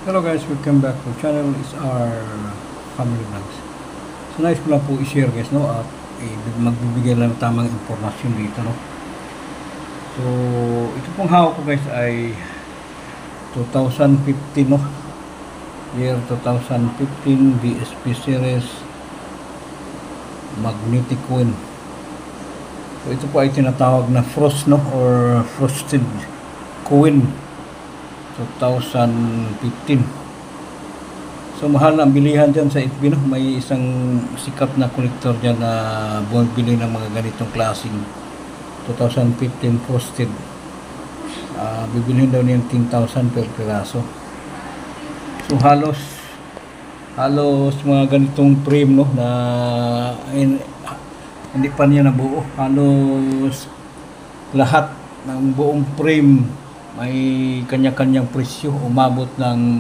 Hello guys, welcome back to channel is our family vlogs. So nice ko lang po i-share guys, no, at magbibigay lang ng tamang impormasyon dito, no. So ito pong hawak ko guys ay 2015, no, year 2015 BSP series magnetic coin. So ito po ay tinatawag na frost, no, or frosted coin 2015. So mahal na ang bilihan dyan sa FB, no? May isang sikat na collector dyan na bumibili ng mga ganitong klaseng 2015 frosted. Bibilihin daw niya 10,000 per piraso. So halos mga ganitong frame, no, na hindi pa niya nabuo. Halos lahat ng buong frame may kanya-kanyang presyo, umabot ng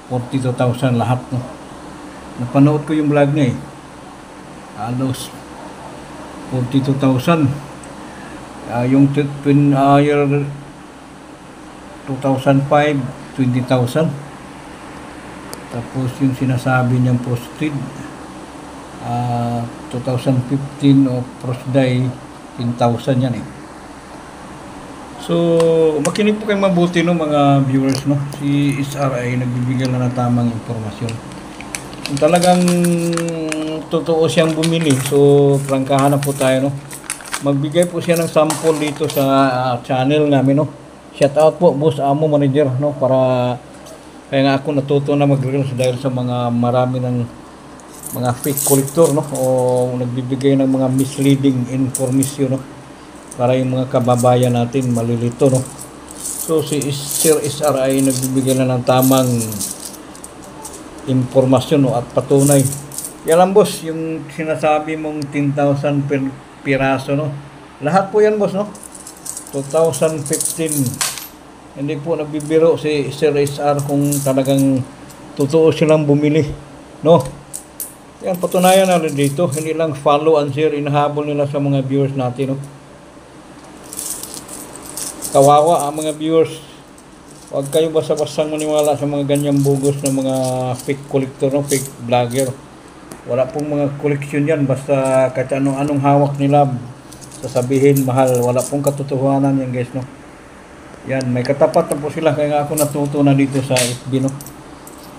42,000 lahat, no. Napanood ko yung vlog niya halos 42,000. Yung year 2005 20,000. Tapos yung sinasabi niyang posted 2015 o frost die 10,000 yan So, makinig po kayong mabuti, no, mga viewers, no. Si SRI nagbibigay na ng tamang impormasyon. Kung talagang totoo siyang bumili, so prangkahan na po tayo, no. Magbigay po siya ng sample dito sa channel namin, no. Shout out po, Boss Amo Manager, no, para kaya nga ako natuto na mag-reels dahil sa mga marami ng mga fake collector, no, o nagbibigay ng mga misleading information, no, para yung mga kababayan natin malilito, no. So si Sir SRI nagbibigay na ng tamang impormasyon, no, at patunay. Yan lang boss, yung sinasabi mong 10,000 per piraso, no, lahat po yan boss, no, 2015. Hindi po nagbibiro si Sir SR kung talagang totoo silang bumili, no. Yan, patunayan na rin dito. Hindi lang follow and share, inahabol nila sa mga viewers natin, no. Kawawa ang mga viewers. Huwag kayo basta-bastang maniwala sa mga ganyang bugos na mga fake collector, no, fake vlogger. Wala pong mga collection yan. Basta kahit anong hawak nila, sasabihin mahal. Wala pong katotohanan yan guys, no. Yan, may katapat na po sila. Kaya nga ako natuto na dito sa FB, no,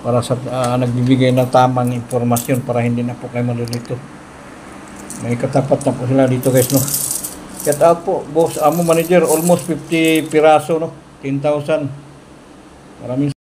para sa nagbibigay ng tamang informasyon para hindi na po kayo malilito. May katapat na po sila dito guys, no. Shout out po, Boss Amo Manager, almost 50 piraso, no, 10,000. Maraming